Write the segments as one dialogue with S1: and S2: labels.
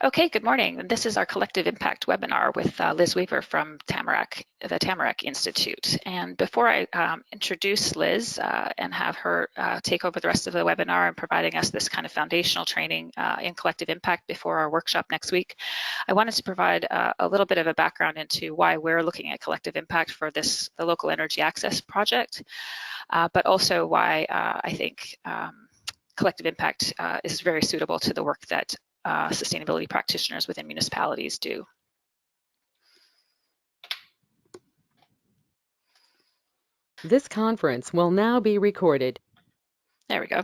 S1: Okay, good morning. This is our Collective Impact webinar with Liz Weaver from the Tamarack Institute. And before I introduce Liz and have her take over the rest of the webinar and providing us this kind of foundational training in collective impact before our workshop next week, I wanted to provide a little bit of a background into why we're looking at collective impact for the Local Energy Access Project, but also why I think collective impact is very suitable to the work that sustainability practitioners within municipalities do.
S2: This conference will now be recorded.
S1: There we go.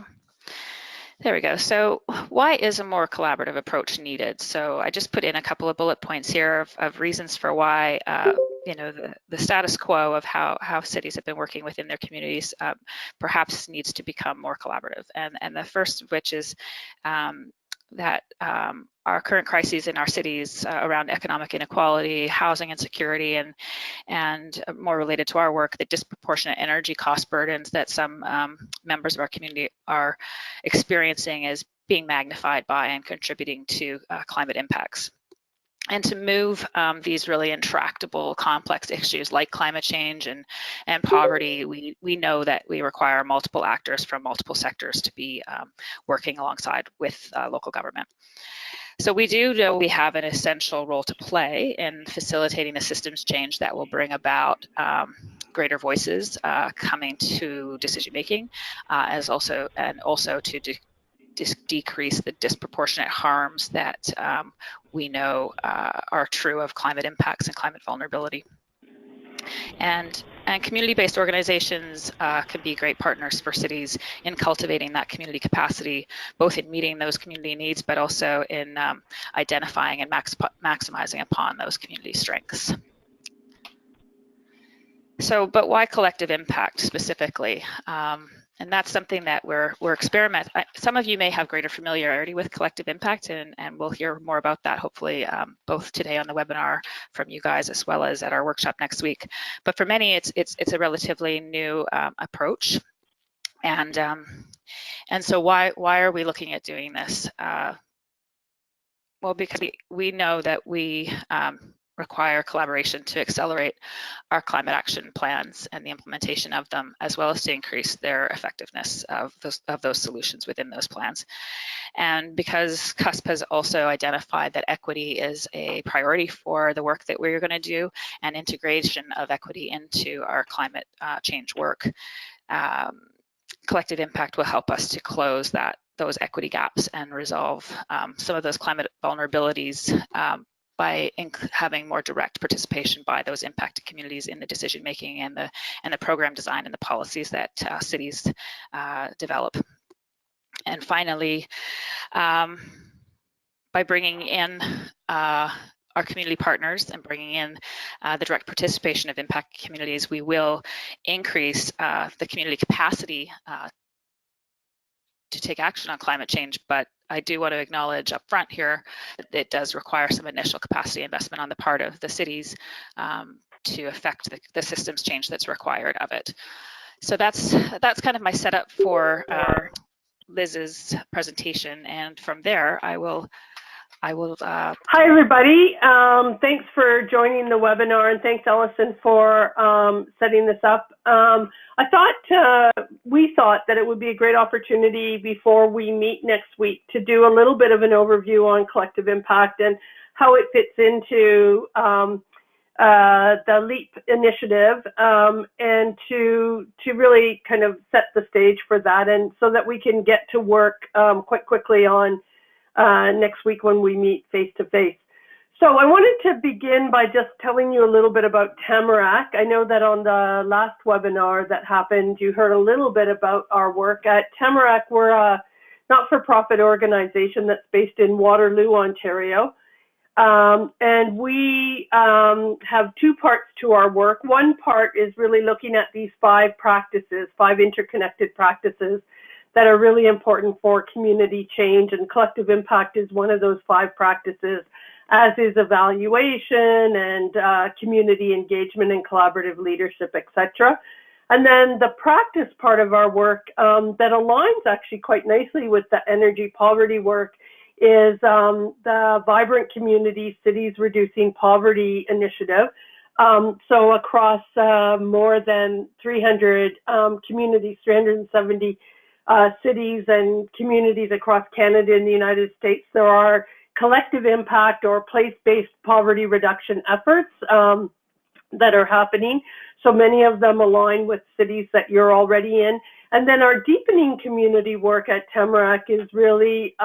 S1: There we go. So why is a more collaborative approach needed? So I just put in a couple of bullet points here of reasons for why, you know, the status quo of how cities have been working within their communities perhaps needs to become more collaborative. And the first of which is that our current crises in our cities around economic inequality, housing insecurity, and more related to our work, the disproportionate energy cost burdens that some members of our community are experiencing is being magnified by and contributing to climate impacts. And to move these really intractable, complex issues like climate change and poverty, we know that we require multiple actors from multiple sectors to be working alongside with local government. So we do know we have an essential role to play in facilitating the systems change that will bring about greater voices coming to decision making, also to decrease the disproportionate harms that we know are true of climate impacts and climate vulnerability. And community-based organizations can be great partners for cities in cultivating that community capacity, both in meeting those community needs, but also in identifying and maximizing upon those community strengths. So, but why collective impact specifically? And that's something that we're experimenting. Some of you may have greater familiarity with collective impact, and we'll hear more about that hopefully both today on the webinar from you guys as well as at our workshop next week. But for many, it's a relatively new approach, and so why are we looking at doing this? Well, because we know that we require collaboration to accelerate our climate action plans and the implementation of them, as well as to increase their effectiveness of those solutions within those plans. And because CUSP has also identified that equity is a priority for the work that we're going to do, and integration of equity into our climate change work, collective impact will help us to close those equity gaps and resolve some of those climate vulnerabilities by having more direct participation by those impacted communities in the decision making and the program design and the policies that cities develop. And finally, by bringing in our community partners and bringing in the direct participation of impacted communities, we will increase the community capacity to take action on climate change. But I do want to acknowledge up front here that it does require some initial capacity investment on the part of the cities to affect the systems change that's required of it. So that's kind of my setup for Liz's presentation, and from there I will.
S3: Hi everybody, thanks for joining the webinar, and thanks Allison for setting this up. We thought that it would be a great opportunity before we meet next week to do a little bit of an overview on collective impact and how it fits into the LEAP initiative, and to really kind of set the stage for that, and so that we can get to work quite quickly on next week when we meet face to face. So I wanted to begin by just telling you a little bit about Tamarack. I know that on the last webinar that happened, you heard a little bit about our work. At Tamarack, we're a not-for-profit organization that's based in Waterloo, Ontario. And we have two parts to our work. One part is really looking at these 5 practices, 5 interconnected practices that are really important for community change, and collective impact is one of those 5 practices, as is evaluation and community engagement and collaborative leadership, etc. And then the practice part of our work that aligns actually quite nicely with the energy poverty work is the Vibrant Community Cities Reducing Poverty Initiative. So across more than 300 communities, 370 cities and communities across Canada and the United States, there are collective impact or place-based poverty reduction efforts that are happening. So many of them align with cities that you're already in. And then our deepening community work at Tamarack is really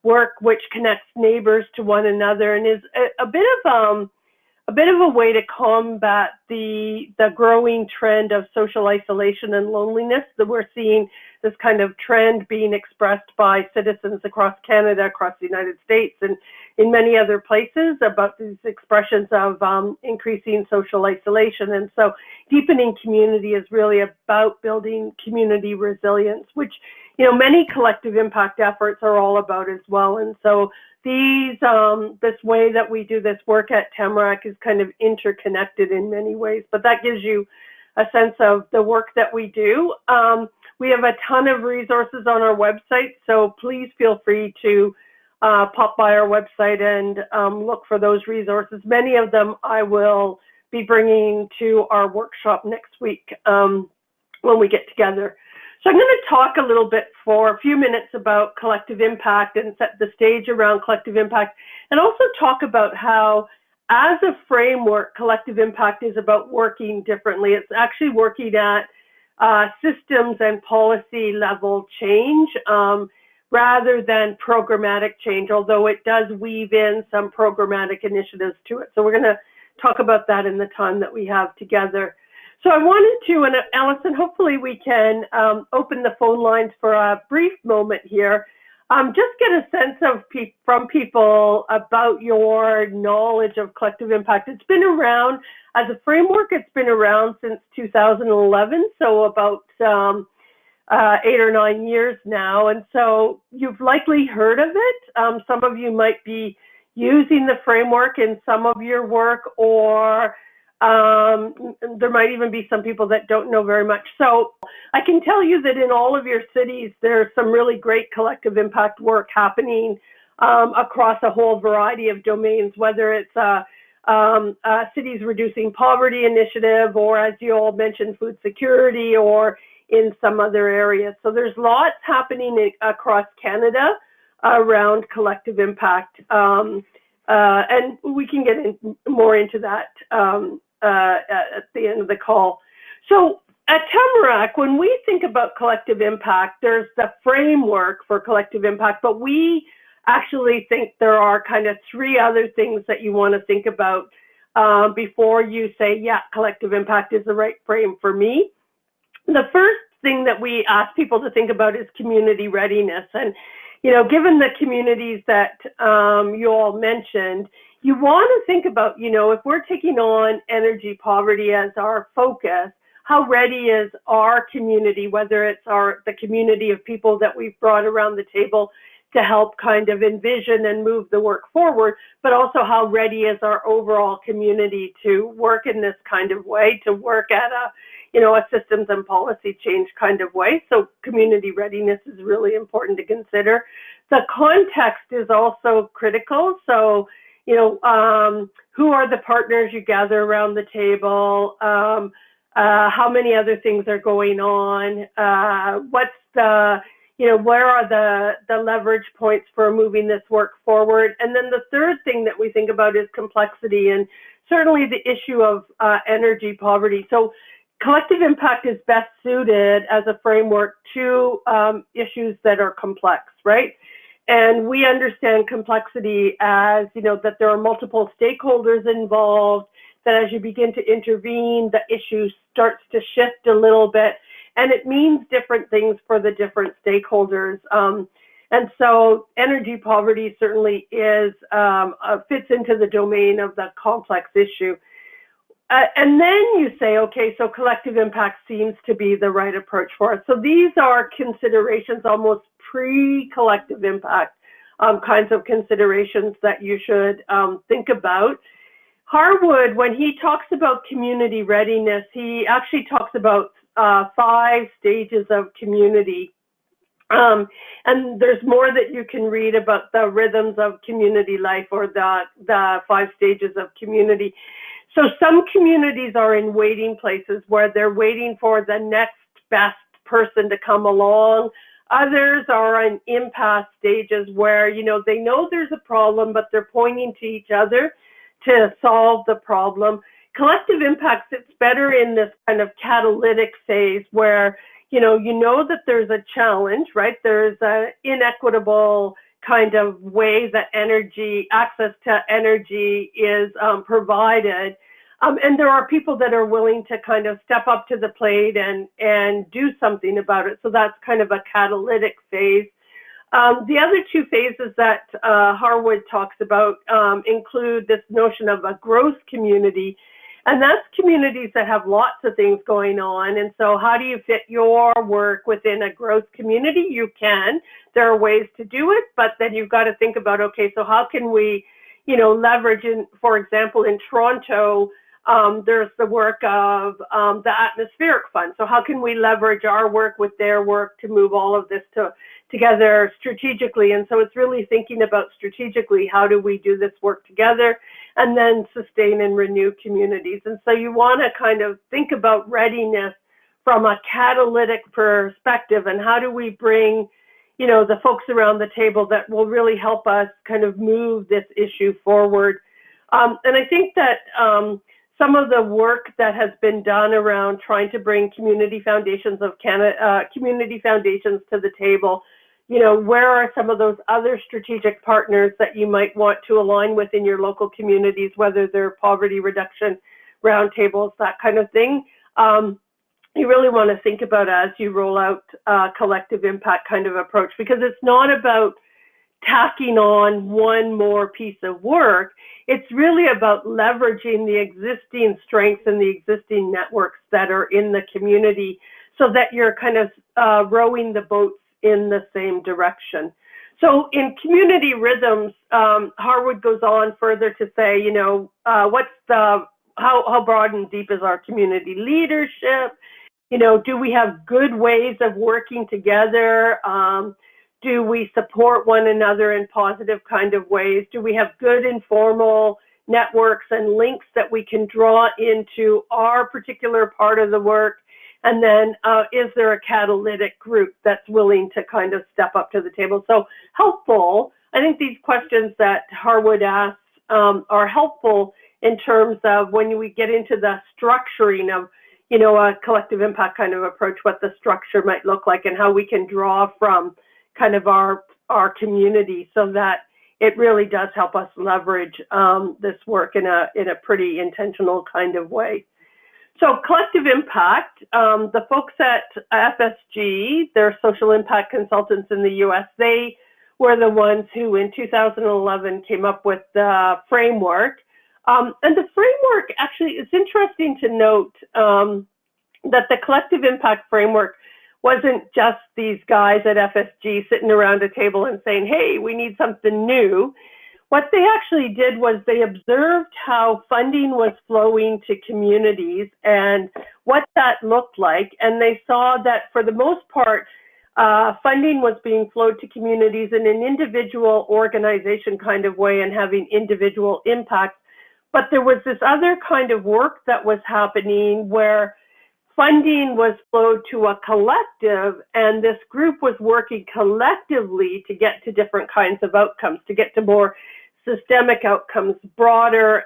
S3: work which connects neighbors to one another and is a bit of a way to combat the growing trend of social isolation and loneliness that we're seeing. This kind of trend being expressed by citizens across Canada, across the United States, and in many other places about these expressions of increasing social isolation. And so deepening community is really about building community resilience, which, you know, many collective impact efforts are all about as well. And so these, this way that we do this work at Tamarack is kind of interconnected in many ways, but that gives you a sense of the work that we do. We have a ton of resources on our website, so please feel free to pop by our website and look for those resources. Many of them I will be bringing to our workshop next week when we get together. So I'm going to talk a little bit for a few minutes about collective impact and set the stage around collective impact, and also talk about how, as a framework, collective impact is about working differently. It's actually working at systems and policy level change rather than programmatic change, although it does weave in some programmatic initiatives to it. So we're going to talk about that in the time that we have together. So I wanted to, and Alison, hopefully we can open the phone lines for a brief moment here. Just get a sense of from people about your knowledge of collective impact. It's been around as a framework. It's been around since 2011, so about 8 or 9 years now. And so you've likely heard of it. Some of you might be using the framework in some of your work, or there might even be some people that don't know very much. So I can tell you that in all of your cities, there's some really great collective impact work happening across a whole variety of domains, whether it's a Cities Reducing Poverty initiative, or, as you all mentioned, food security, or in some other areas. So there's lots happening across Canada around collective impact. And we can get more into that at the end of the call. So at Tamarack, when we think about collective impact, there's the framework for collective impact, but we actually think there are kind of 3 other things that you want to think about before you say, yeah, collective impact is the right frame for me. The first thing that we ask people to think about is community readiness. And, you know, given the communities that you all mentioned, you want to think about, you know, if we're taking on energy poverty as our focus, how ready is our community, whether it's the community of people that we've brought around the table to help kind of envision and move the work forward, but also how ready is our overall community to work in this kind of way, to work at a systems and policy change kind of way. So community readiness is really important to consider. The context is also critical. So, you know, who are the partners you gather around the table? How many other things are going on? What's the, you know, where are the leverage points for moving this work forward? And then the third thing that we think about is complexity, and certainly the issue of energy poverty. So collective impact is best suited as a framework to issues that are complex, right? And we understand complexity as, you know, that there are multiple stakeholders involved, that as you begin to intervene, the issue starts to shift a little bit, and it means different things for the different stakeholders. And so energy poverty certainly is fits into the domain of the complex issue. And then you say, okay, so collective impact seems to be the right approach for us. So these are considerations, almost pre-collective impact kinds of considerations that you should think about. Harwood, when he talks about community readiness, he actually talks about 5 stages of community And there's more that you can read about the rhythms of community life, or the 5 stages of community. So some communities are in waiting places where they're waiting for the next best person to come along. Others are in impasse stages where, they know there's a problem, but they're pointing to each other to solve the problem. Collective impact sits better in this kind of catalytic phase where, you know that there's a challenge, right? There's an inequitable kind of way that access to energy is provided. And there are people that are willing to kind of step up to the plate and do something about it. So that's kind of a catalytic phase. The other 2 phases that Harwood talks about include this notion of a growth community. And that's communities that have lots of things going on. And so how do you fit your work within a growth community? You can. There are ways to do it, but then you've got to think about, okay, so how can we, leverage for example, in Toronto, there's the work of the Atmospheric Fund. So how can we leverage our work with their work to move all of this together strategically? And so it's really thinking about strategically, how do we do this work together, and then sustain and renew communities. And so you want to kind of think about readiness from a catalytic perspective, and how do we bring, the folks around the table that will really help us kind of move this issue forward. And I think that some of the work that has been done around trying to bring community foundations of community foundations to the table, where are some of those other strategic partners that you might want to align with in your local communities, whether they're poverty reduction roundtables, that kind of thing. You really want to think about as you roll out a collective impact kind of approach, because it's not about tacking on one more piece of work. It's really about leveraging the existing strengths and the existing networks that are in the community, so that you're kind of rowing the boats in the same direction. So in community rhythms, Harwood goes on further to say, how broad and deep is our community leadership? Do we have good ways of working together? Do we support one another in positive kind of ways? Do we have good informal networks and links that we can draw into our particular part of the work? And then is there a catalytic group that's willing to kind of step up to the table? So helpful. I think these questions that Harwood asks are helpful in terms of when we get into the structuring of, a collective impact kind of approach, what the structure might look like, and how we can draw from kind of our community, so that it really does help us leverage this work in a pretty intentional kind of way. So collective impact, the folks at FSG, they're social impact consultants in the US, they were the ones who in 2011 came up with the framework. And the framework, actually, it's interesting to note that the collective impact framework wasn't just these guys at FSG sitting around a table and saying, hey, we need something new. What they actually did was they observed how funding was flowing to communities and what that looked like. And they saw that for the most part, funding was being flowed to communities in an individual organization kind of way and having individual impacts. But there was this other kind of work that was happening where funding was flowed to a collective, and this group was working collectively to get to different kinds of outcomes, to get to more systemic outcomes, broader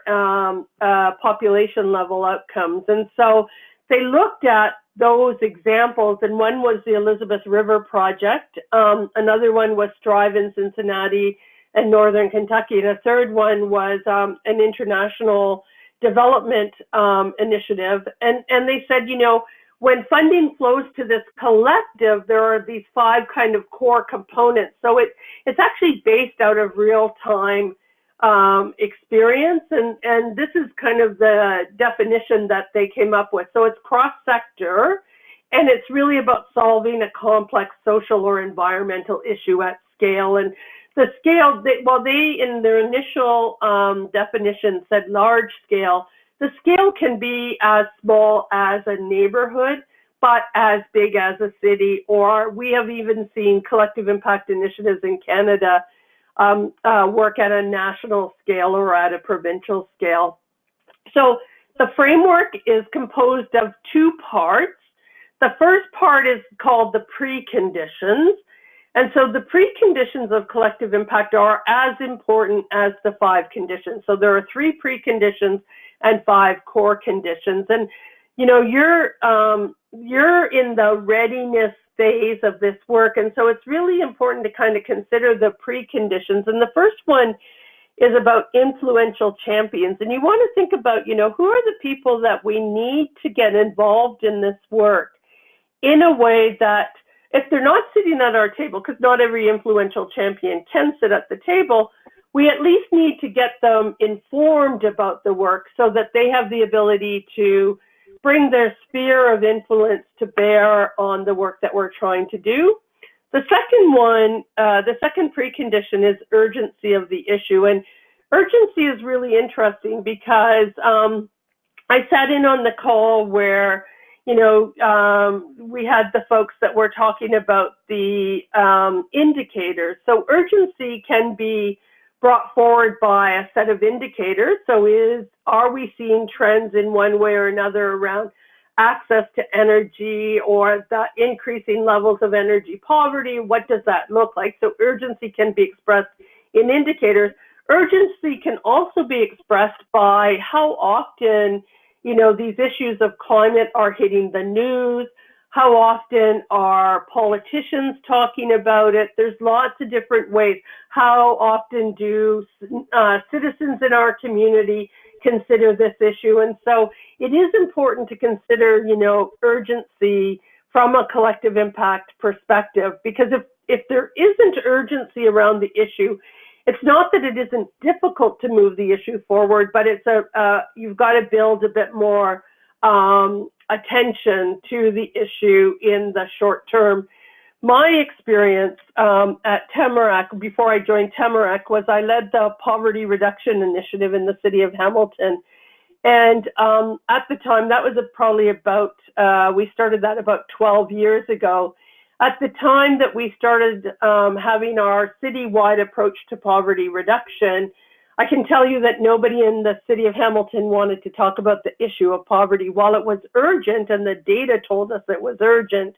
S3: population level outcomes. And so they looked at those examples, and one was the Elizabeth River Project, another one was Strive in Cincinnati and Northern Kentucky, and a third one was an international development initiative. And they said, when funding flows to this collective, there are these 5 kind of core components. So it's actually based out of real-time experience, and this is kind of the definition that they came up with. So it's cross-sector, and it's really about solving a complex social or environmental issue at scale. And the scale, while they in their initial definition said large scale, the scale can be as small as a neighborhood, but as big as a city, or we have even seen collective impact initiatives in Canada work at a national scale or at a provincial scale. So the framework is composed of two parts. The first part is called the preconditions. And so the preconditions of collective impact are as important as the 5 conditions. So there are 3 preconditions and 5 core conditions. And, you know, you're in the readiness phase of this work. And so it's really important to kind of consider the preconditions. And the first one is about influential champions. And you want to think about, you know, who are the people that we need to get involved in this work in a way that if they're not sitting at our table, because not every influential champion can sit at the table, we at least need to get them informed about the work so that they have the ability to bring their sphere of influence to bear on the work that we're trying to do. The second one, the second precondition is urgency of the issue. And urgency is really interesting because I sat in on the call where, you know, we had the folks that were talking about the indicators. So urgency can be brought forward by a set of indicators. So are we seeing trends in one way or another around access to energy or the increasing levels of energy poverty? What does that look like? So urgency can be expressed in indicators. Urgency can also be expressed by how often, you know, these issues of climate are hitting the news. How often are politicians talking about it? There's lots of different ways. How often do citizens in our community consider this issue? And so it is important to consider, you know, urgency from a collective impact perspective, because if there isn't urgency around the issue, it's not that it isn't difficult to move the issue forward, but it's you've got to build a bit more attention to the issue in the short term. My experience at Tamarack, before I joined Tamarack, was I led the poverty reduction initiative in the city of Hamilton. And at the time, that was probably about, we started that about 12 years ago. At the time that we started having our citywide approach to poverty reduction, I can tell you that nobody in the city of Hamilton wanted to talk about the issue of poverty. While it was urgent and the data told us it was urgent,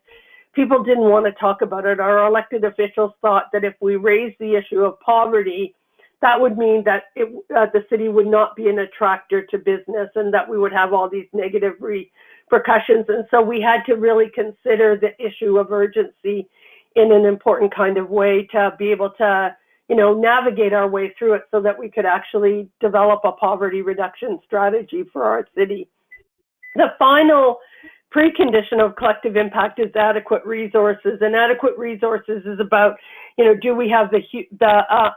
S3: people didn't want to talk about it. Our elected officials thought that if we raised the issue of poverty, that would mean that the city would not be an attractor to business and that we would have all these negative repercussions. And so we had to really consider the issue of urgency in an important kind of way to be able to, you know, navigate our way through it so that we could actually develop a poverty reduction strategy for our city. The final precondition of collective impact is adequate resources, and adequate resources is about, you know, do we have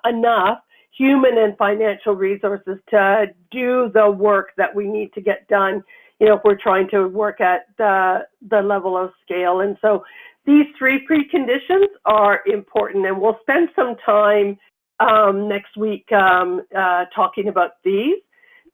S3: enough human and financial resources to do the work that we need to get done, you know, if we're trying to work at the level of scale. And so these 3 preconditions are important, and we'll spend some time next week talking about these.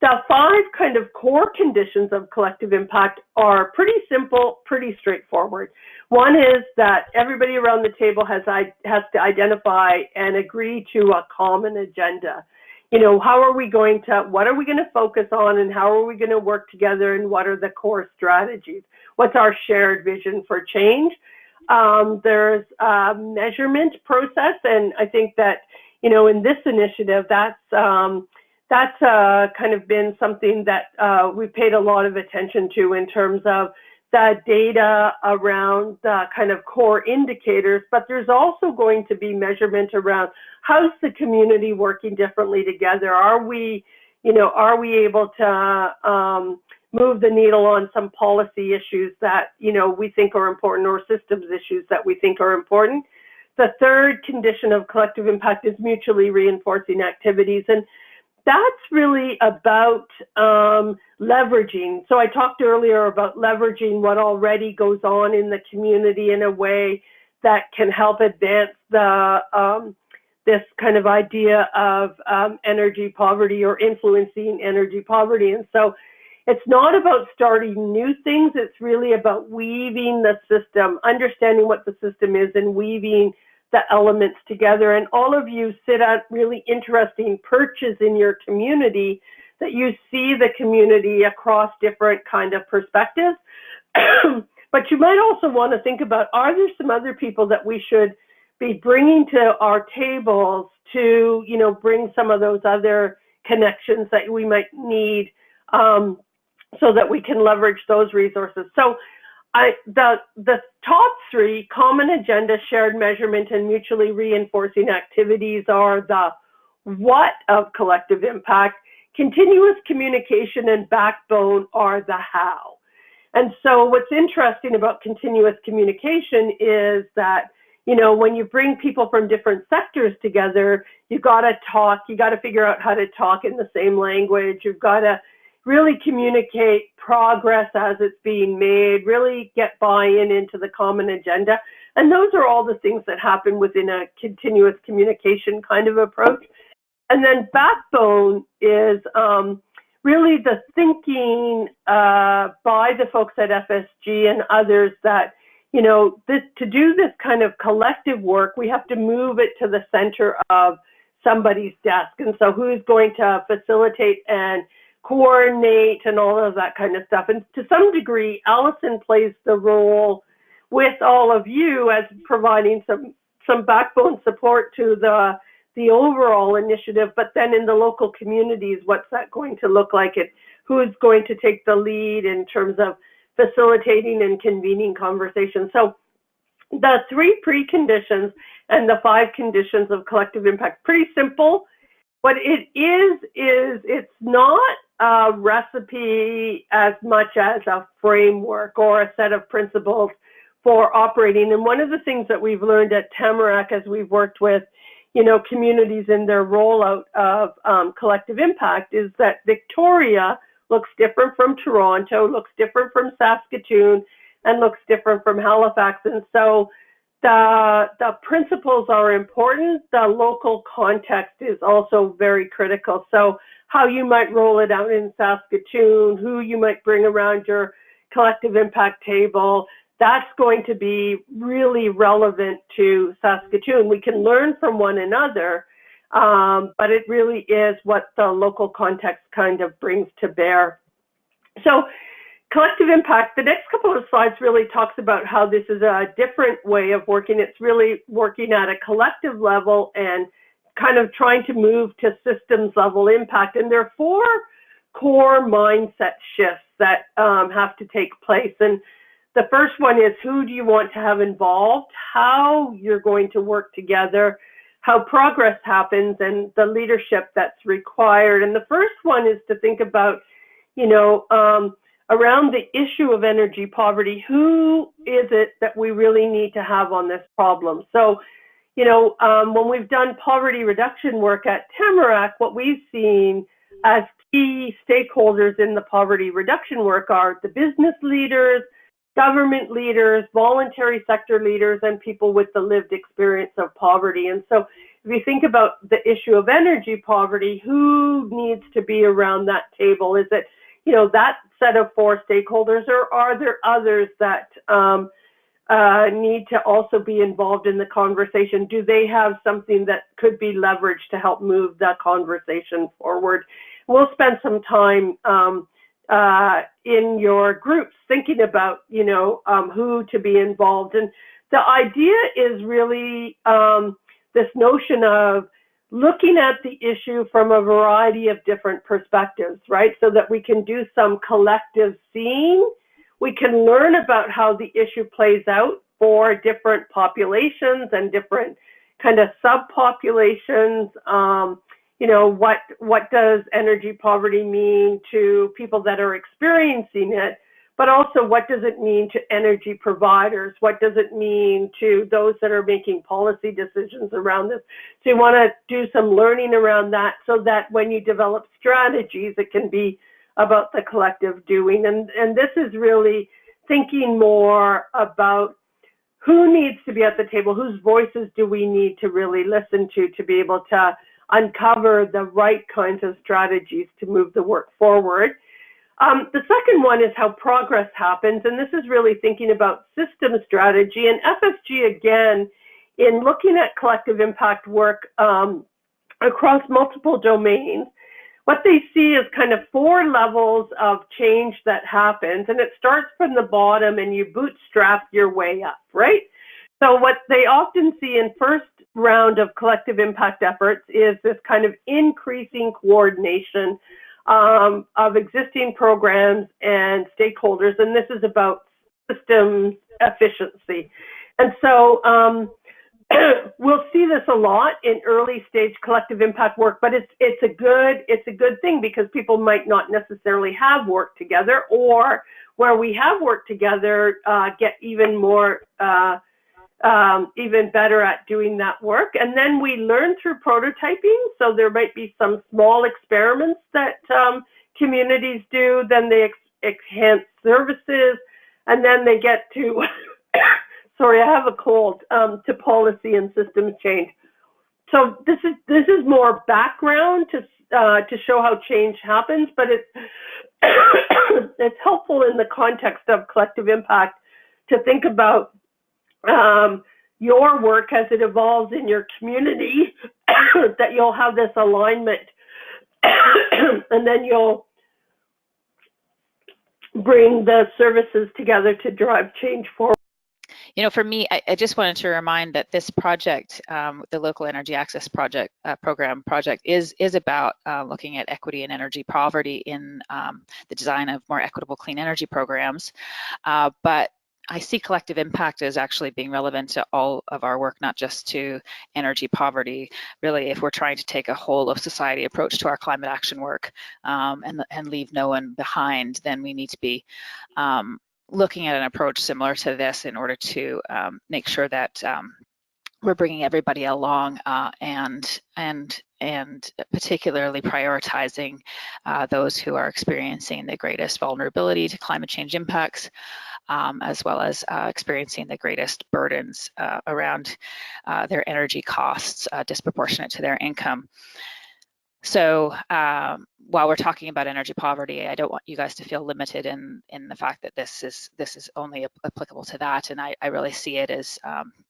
S3: The 5 kind of core conditions of collective impact are pretty simple, pretty straightforward. One is that everybody around the table has to identify and agree to a common agenda. You know, what are we going to focus on, and how are we going to work together, and what are the core strategies? What's our shared vision for change? There's a measurement process, and I think that, you know, in this initiative, that's kind of been something that we paid a lot of attention to in terms of the data around the kind of core indicators, but there's also going to be measurement around how's the community working differently together? Are we able to move the needle on some policy issues that, you know, we think are important, or systems issues that we think are important? The third condition of collective impact is mutually reinforcing activities. And that's really about leveraging. So I talked earlier about leveraging what already goes on in the community in a way that can help advance this kind of idea of energy poverty or influencing energy poverty. And so it's not about starting new things. It's really about weaving the system, understanding what the system is and weaving the elements together. And all of you sit at really interesting perches in your community that you see the community across different kind of perspectives. But you might also want to think about, are there some other people that we should be bringing to our tables to, you know, bring some of those other connections that we might need so that we can leverage those resources. So the top three, common agenda, shared measurement, and mutually reinforcing activities, are the what of collective impact. Continuous communication and backbone are the how. And so what's interesting about continuous communication is that, you know, when you bring people from different sectors together, you got to talk, you got to figure out how to talk in the same language. You've got to really communicate progress as it's being made, really get buy-in into the common agenda. And those are all the things that happen within a continuous communication kind of approach. And then backbone is really the thinking by the folks at FSG and others that, you know, to do this kind of collective work, we have to move it to the center of somebody's desk. And so who's going to facilitate and coordinate and all of that kind of stuff. And to some degree, Allison plays the role with all of you as providing some backbone support to the overall initiative, but then in the local communities, what's that going to look like, and who's going to take the lead in terms of facilitating and convening conversations. So the 3 preconditions and the 5 conditions of collective impact, pretty simple. What it is it's not a recipe as much as a framework or a set of principles for operating. And one of the things that we've learned at Tamarack as we've worked with, you know, communities in their rollout of collective impact is that Victoria looks different from Toronto, looks different from Saskatoon, and looks different from Halifax. And so the principles are important. The local context is also very critical. So how you might roll it out in Saskatoon, who you might bring around your collective impact table, that's going to be really relevant to Saskatoon. We can learn from one another, but it really is what the local context kind of brings to bear. So collective impact, the next couple of slides really talks about how this is a different way of working. It's really working at a collective level and kind of trying to move to systems level impact. And there are 4 core mindset shifts that have to take place. And the first one is, who do you want to have involved, how you're going to work together, how progress happens, and the leadership that's required. And the first one is to think about, you know, around the issue of energy poverty, who is it that we really need to have on this problem? So, you know, when we've done poverty reduction work at Tamarack, what we've seen as key stakeholders in the poverty reduction work are the business leaders, government leaders, voluntary sector leaders, and people with the lived experience of poverty. And so if you think about the issue of energy poverty, who needs to be around that table? Is it, you know, that set of 4 stakeholders, or are there others that need to also be involved in the conversation? Do they have something that could be leveraged to help move that conversation forward? We'll spend some time in your groups thinking about, you know, who to be involved. And the idea is really this notion of looking at the issue from a variety of different perspectives, right? So that we can do some collective seeing. We can learn about how the issue plays out for different populations and different kind of subpopulations. You know, what does energy poverty mean to people that are experiencing it, but also what does it mean to energy providers? What does it mean to those that are making policy decisions around this? So you want to do some learning around that so that when you develop strategies, it can be about the collective doing. And this is really thinking more about who needs to be at the table, whose voices do we need to really listen to be able to uncover the right kinds of strategies to move the work forward. The second one is how progress happens, and this is really thinking about system strategy. And FSG, again, in looking at collective impact work across multiple domains, what they see is kind of 4 levels of change that happens, and it starts from the bottom and you bootstrap your way up, right? So what they often see in first round of collective impact efforts is this kind of increasing coordination of existing programs and stakeholders, and this is about systems efficiency. And so we'll see this a lot in early stage collective impact work, but it's a good thing because people might not necessarily have worked together, or where we have worked together get even more even better at doing that work. And then we learn through prototyping, so there might be some small experiments that communities do, then they enhance services, and then they get to sorry, I have a cold, to policy and systems change. So this is more background to show how change happens, but it's helpful in the context of collective impact to think about your work as it evolves in your community, that you'll have this alignment, and then you'll bring the services together to drive change forward.
S1: You know, for me, I just wanted to remind that this project, the Local Energy Access Project Program project, is about looking at equity and energy poverty in the design of more equitable clean energy programs. But I see collective impact as actually being relevant to all of our work, not just to energy poverty. Really, if we're trying to take a whole of society approach to our climate action work and leave no one behind, then we need to be looking at an approach similar to this in order to make sure that we're bringing everybody along and particularly prioritizing those who are experiencing the greatest vulnerability to climate change impacts, as well as experiencing the greatest burdens around their energy costs disproportionate to their income. So while we're talking about energy poverty, I don't want you guys to feel limited in the fact that this is only applicable to that, and I really see it as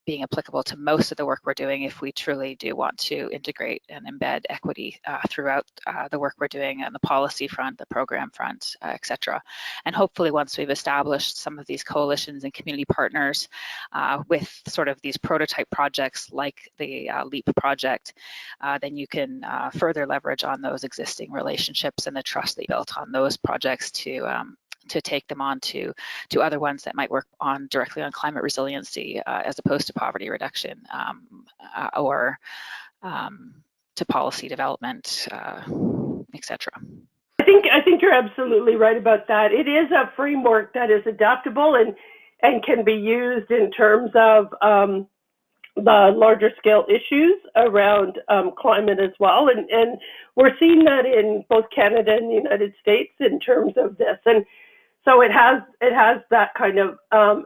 S1: being applicable to most of the work we're doing if we truly do want to integrate and embed equity throughout the work we're doing on the policy front, the program front, etc. And hopefully once we've established some of these coalitions and community partners with sort of these prototype projects like the LEAP project, then you can further leverage on those existing relationships and the trust they built on those projects to take them on to other ones that might work on directly on climate resiliency as opposed to poverty reduction or to policy development, etc.
S3: I think you're absolutely right about that. It is a framework that is adaptable and can be used in terms of the larger scale issues around climate as well. And we're seeing that in both Canada and the United States in terms of this. And so it has that kind of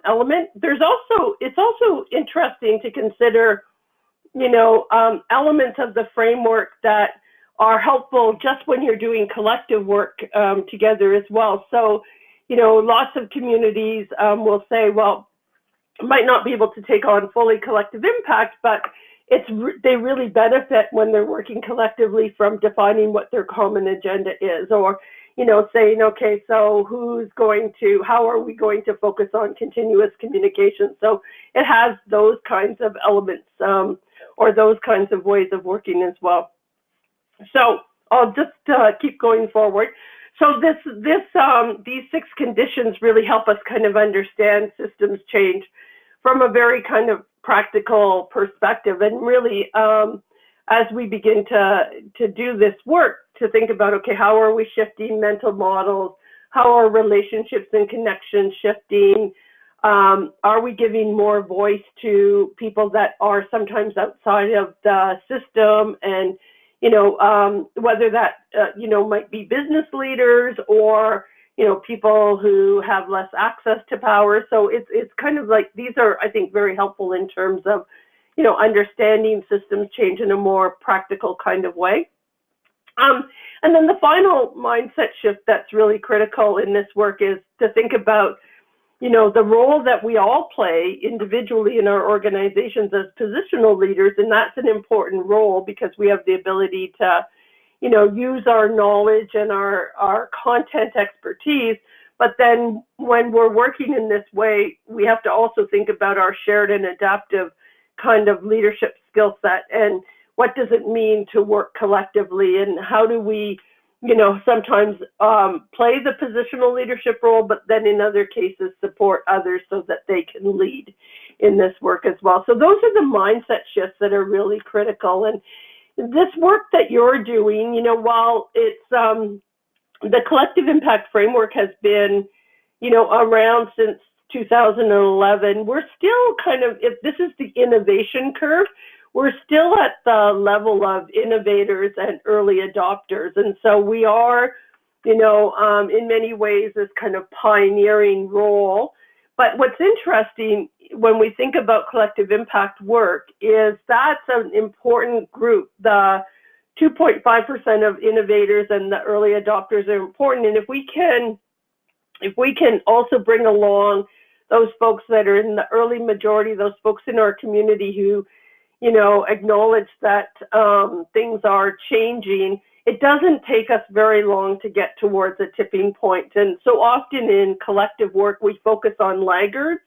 S3: element. It's also interesting to consider, elements of the framework that are helpful just when you're doing collective work together as well. So, lots of communities will say, well, might not be able to take on fully collective impact, but they really benefit when they're working collectively from defining what their common agenda is, or saying, okay, so how are we going to focus on continuous communication? So it has those kinds of elements or those kinds of ways of working as well. So I'll just keep going forward. So these 6 conditions really help us kind of understand systems change from a very kind of practical perspective, and really as we begin to do this work, to think about, okay, how are we shifting mental models? How are relationships and connections shifting? Are we giving more voice to people that are sometimes outside of the system? And whether that might be business leaders or people who have less access to power. So it's kind of like, these are, I think, very helpful in terms of understanding systems change in a more practical kind of way. And then the final mindset shift that's really critical in this work is to think about, you know, the role that we all play individually in our organizations as positional leaders, and that's an important role because we have the ability to, you know, use our knowledge and our content expertise. But then when we're working in this way, we have to also think about our shared and adaptive kind of leadership skill set, and what does it mean to work collectively, and how do we, you know, sometimes play the positional leadership role, but then in other cases support others so that they can lead in this work as well. So those are the mindset shifts that are really critical. And this work that you're doing, you know, while it's the collective impact framework has been, you know, around since 2011, we're still kind of, if this is the innovation curve, we're still at the level of innovators and early adopters. And so we are, you know, in many ways this kind of pioneering role. But what's interesting when we think about collective impact work is that's an important group. The 2.5% of innovators and the early adopters are important. And if we can also bring along those folks that are in the early majority, those folks in our community who, you know, acknowledge that things are changing, it doesn't take us very long to get towards a tipping point. And so often in collective work, we focus on laggards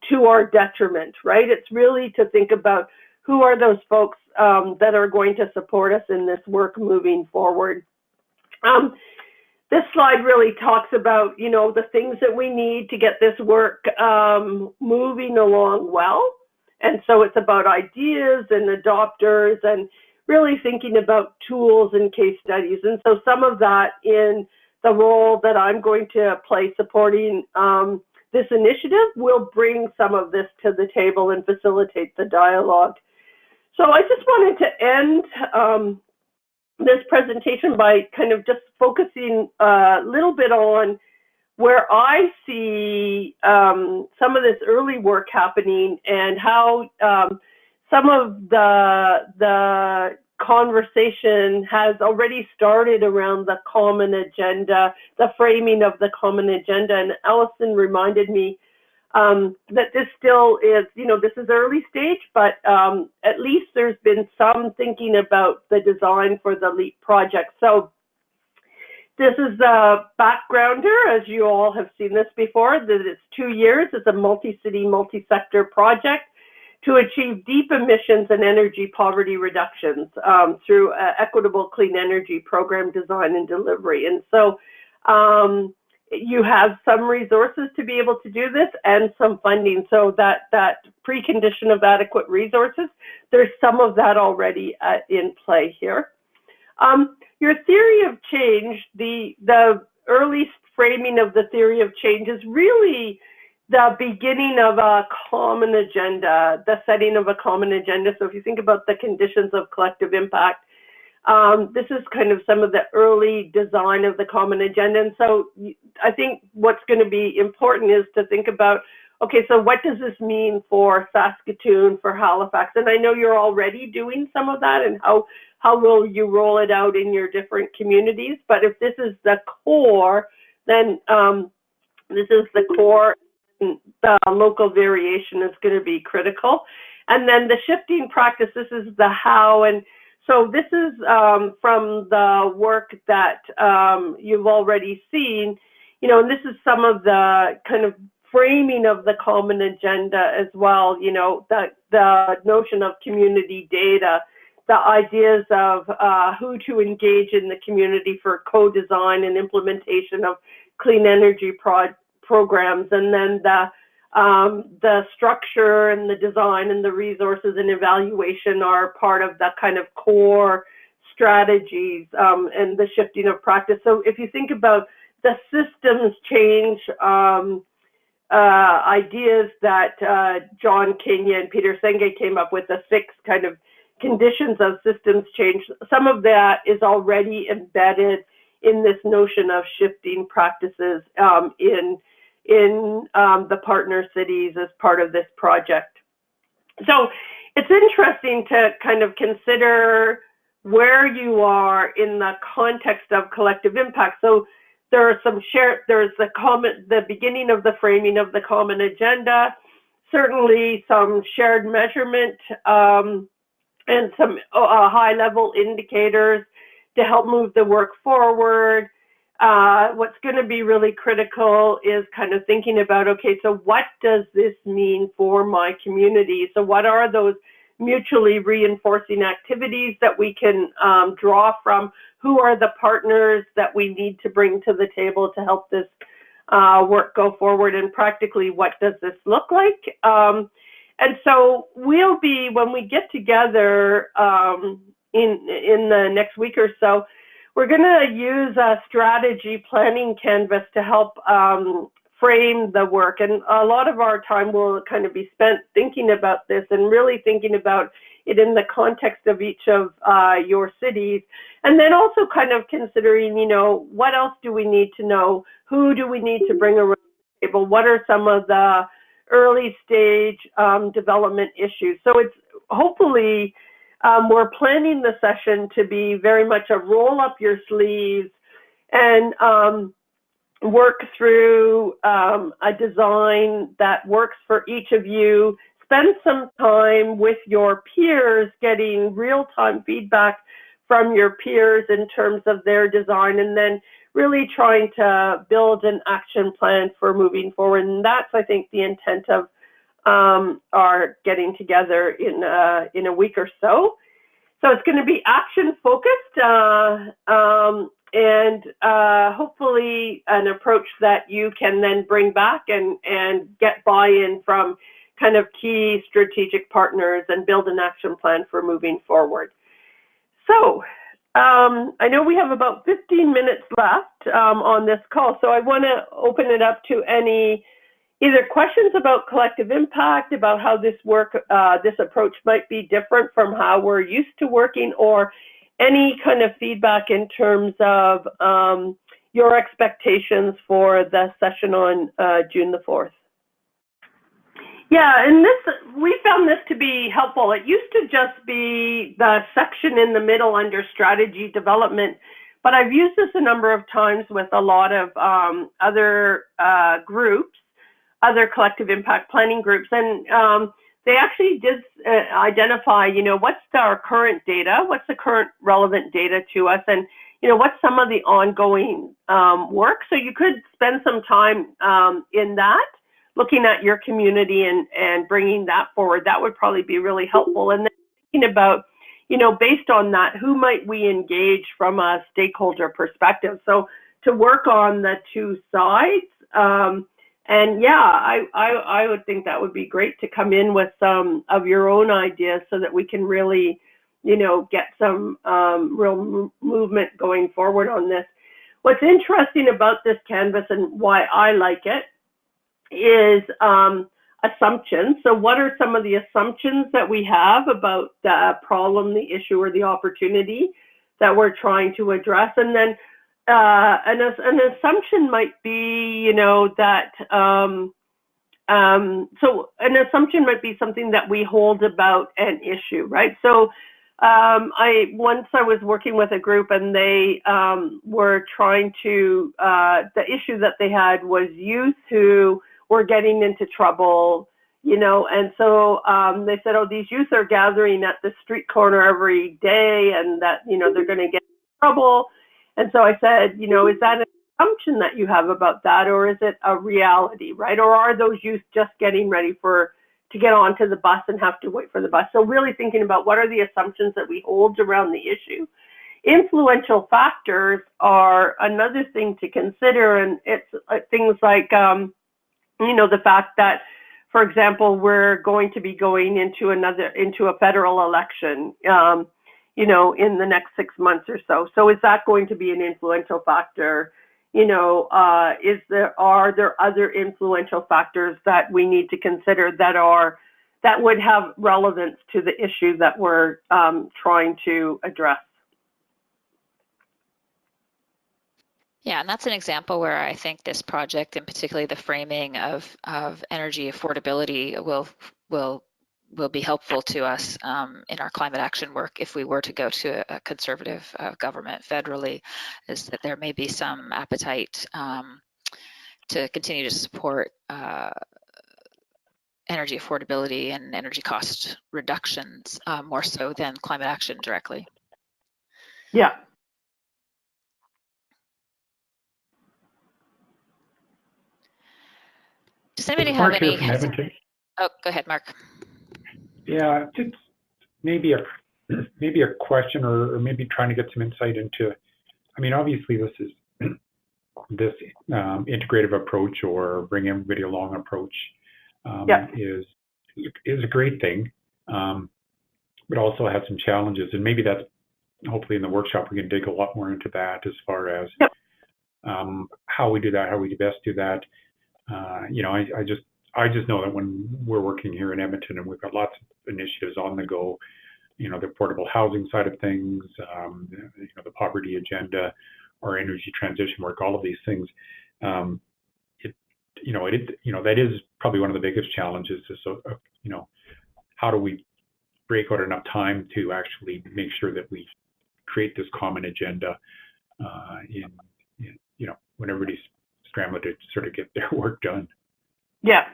S3: to our detriment, right? It's really to think about who are those folks that are going to support us in this work moving forward. This slide really talks about, you know, the things that we need to get this work moving along well. And so it's about ideas and adopters and really thinking about tools and case studies. And so some of that in the role that I'm going to play supporting this initiative will bring some of this to the table and facilitate the dialogue. So I just wanted to end this presentation by kind of just focusing a little bit on where I see some of this early work happening and how some of the conversation has already started around the common agenda, the framing of the common agenda. And Allison reminded me that this still is, you know, this is early stage, but at least there's been some thinking about the design for the LEAP project. So this is the backgrounder, as you all have seen this before, that it's 2 years. It's a multi-city, multi-sector project to achieve deep emissions and energy poverty reductions through equitable clean energy program design and delivery. And so you have some resources to be able to do this and some funding. So that precondition of adequate resources, there's some of that already in play here. Your theory of change, the early framing of the theory of change is really the beginning of a common agenda, the setting of a common agenda. So if you think about the conditions of collective impact, this is kind of some of the early design of the common agenda. And so I think what's going to be important is to think about, okay, so what does this mean for Saskatoon, for Halifax? And I know you're already doing some of that, and how will you roll it out in your different communities? But if this is the core, then this is the core. The local variation is going to be critical. And then the shifting practice, this is the how. And so this is from the work that you've already seen, you know, and this is some of the kind of framing of the common agenda as well, you know, the notion of community data, the ideas of who to engage in the community for co-design and implementation of clean energy programs, and then the structure and the design and the resources and evaluation are part of the kind of core strategies and the shifting of practice. So if you think about the systems change ideas that John Kenya and Peter Senge came up with, the 6 kind of conditions of systems change, some of that is already embedded in this notion of shifting practices in the partner cities as part of this project. So it's interesting to kind of consider where you are in the context of collective impact. So there are some there's the beginning of the framing of the common agenda, certainly some shared measurement and some high-level indicators to help move the work forward. What's going to be really critical is kind of thinking about, okay, so what does this mean for my community? So what are those mutually reinforcing activities that we can draw from? Who are the partners that we need to bring to the table to help this work go forward? And practically, what does this look like? And so we'll be, when we get together in the next week or so, we're going to use a strategy planning canvas to help frame the work. And a lot of our time will kind of be spent thinking about this and really thinking about it in the context of each of your cities. And then also kind of considering, you know, what else do we need to know? Who do we need to bring around the table? What are some of the early stage development issues? So it's hopefully, we're planning the session to be very much a roll up your sleeves and work through a design that works for each of you. Spend some time with your peers, getting real-time feedback from your peers in terms of their design, and then really trying to build an action plan for moving forward. And that's, I think, the intent of our getting together in a week or so. So it's going to be action focused and hopefully an approach that you can then bring back and get buy-in from kind of key strategic partners and build an action plan for moving forward. So I know we have about 15 minutes left on this call, so I want to open it up to any either questions about collective impact, about how this this approach might be different from how we're used to working, or any kind of feedback in terms of your expectations for the session on June the 4th. Yeah, and we found this to be helpful. It used to just be the section in the middle under strategy development, but I've used this a number of times with a lot of other groups, other collective impact planning groups, and they actually did identify, you know, what's our current data, what's the current relevant data to us, and, you know, what's some of the ongoing work. So you could spend some time in that, looking at your community and bringing that forward. That would probably be really helpful. And then thinking about, you know, based on that, who might we engage from a stakeholder perspective? So to work on the two sides. And yeah, I would think that would be great to come in with some of your own ideas so that we can really, you know, get some real movement going forward on this. What's interesting about this canvas and why I like it is assumptions. So what are some of the assumptions that we have about the problem, the issue, or the opportunity that we're trying to address? And then an assumption might be, you know, that, so an assumption might be something that we hold about an issue, right? So once I was working with a group and they were trying to, the issue that they had was youth who were getting into trouble, you know, and so they said, oh, these youth are gathering at the street corner every day and that, you know, they're going to get in trouble. And so I said, you know, is that an assumption that you have about that, or is it a reality, right? Or are those youth just getting ready to get onto the bus and have to wait for the bus? So really thinking about what are the assumptions that we hold around the issue. Influential factors are another thing to consider, and it's things like, you know, the fact that, for example, we're going to be going into a federal election, you know, in the next 6 months or so. So is that going to be an influential factor? You know, are there other influential factors that we need to consider that would have relevance to the issue that we're trying to address?
S1: Yeah, and that's an example where I think this project, and particularly the framing of energy affordability, will will be helpful to us in our climate action work if we were to go to a conservative government federally, is that there may be some appetite to continue to support energy affordability and energy cost reductions more so than climate action directly.
S3: Yeah.
S1: Does anybody
S4: It's
S1: have
S4: Mark here
S1: any?
S4: from Edmonton.
S1: Oh, go ahead, Mark.
S4: Yeah, just maybe a question, or maybe trying to get some insight into. I mean, obviously, this is this integrative approach, or bring everybody along approach, is a great thing, but also has some challenges, and maybe that's hopefully in the workshop we can dig a lot more into that as far as how we do that, how we best do that. You know, I just know that when we're working here in Edmonton and we've got lots of initiatives on the go, you know, the affordable housing side of things, you know, the poverty agenda, or energy transition work, all of these things, you know, that is probably one of the biggest challenges is, you know, how do we break out enough time to actually make sure that we create this common agenda in you know, when everybody's scrambling to sort of get their work done.
S3: Yeah.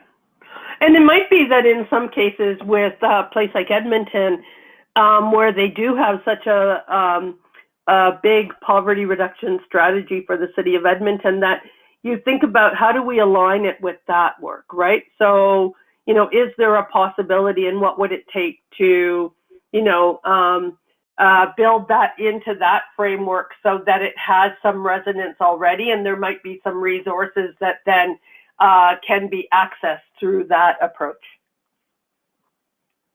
S3: And it might be that in some cases with a place like Edmonton, where they do have such a big poverty reduction strategy for the city of Edmonton, that you think about how do we align it with that work, right? So, you know, is there a possibility, and what would it take to, you know, build that into that framework so that it has some resonance already, and there might be some resources that then can be accessed through that approach.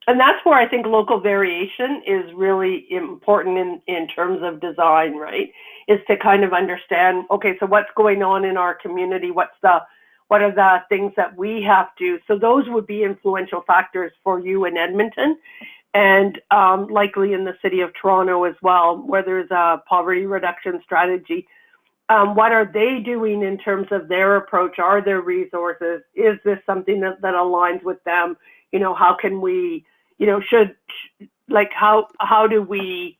S3: And that's where I think local variation is really important in terms of design, right? Is to kind of understand, okay, so what's going on in our community? What are the things that we have to? So those would be influential factors for you in Edmonton, and likely in the city of Toronto as well, where there's a poverty reduction strategy. What are they doing in terms of their approach? Are there resources? Is this something that aligns with them? You know, how can we, you know, how do we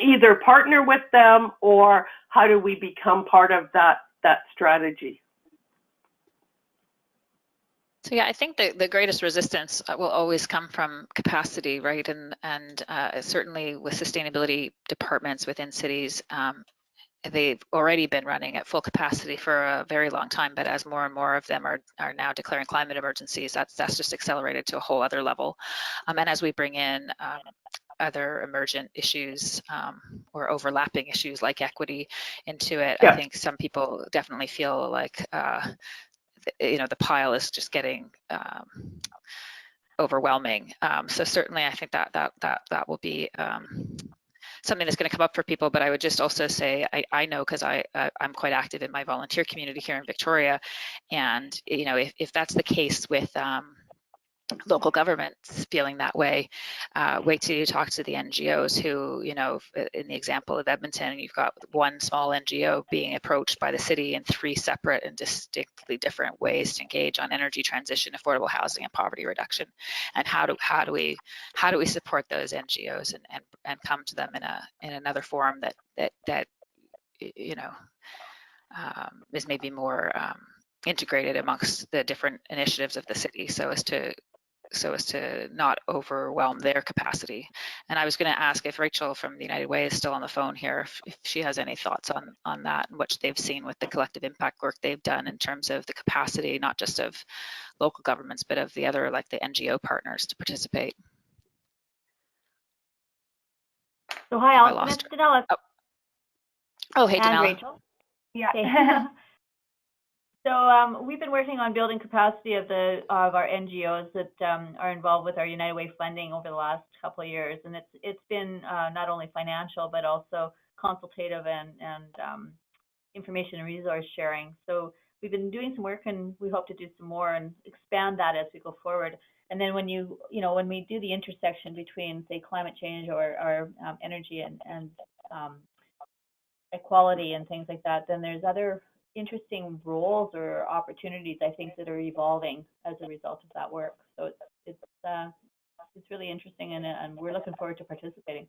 S3: either partner with them, or how do we become part of that strategy?
S1: So yeah, I think the greatest resistance will always come from capacity, right? And certainly with sustainability departments within cities, they've already been running at full capacity for a very long time, but as more and more of them are now declaring climate emergencies, that's just accelerated to a whole other level. And as we bring in other emergent issues or overlapping issues like equity into it, I think some people definitely feel like you know, the pile is just getting overwhelming. So certainly, I think that will be something that's going to come up for people. But I would just also say, I know, because I'm quite active in my volunteer community here in Victoria, and you know, if that's the case with local governments feeling that way, wait till you talk to the NGOs who, you know, in the example of Edmonton, you've got one small NGO being approached by the city in 3 separate and distinctly different ways to engage on energy transition, affordable housing, and poverty reduction. And how do we support those NGOs and come to them in another forum that you know, is maybe more integrated amongst the different initiatives of the city, so as to not overwhelm their capacity. And I was going to ask if Rachel from the United Way is still on the phone here, if she has any thoughts on that and what they've seen with the collective impact work they've done in terms of the capacity, not just of local governments, but of the other, like the NGO partners, to participate.
S5: So hi, Alison, it's Danella.
S1: Oh, hey,
S5: and
S1: Danella.
S5: Rachel. Yeah. Okay. So we've been working on building capacity of our NGOs that are involved with our United Way funding over the last couple of years, and it's been not only financial but also consultative and information and resource sharing. So we've been doing some work, and we hope to do some more and expand that as we go forward. And then when when we do the intersection between, say, climate change or energy and equality and things like that, then there's other interesting roles or opportunities, I think, that are evolving as a result of that work. So it's really interesting, and we're looking forward to participating.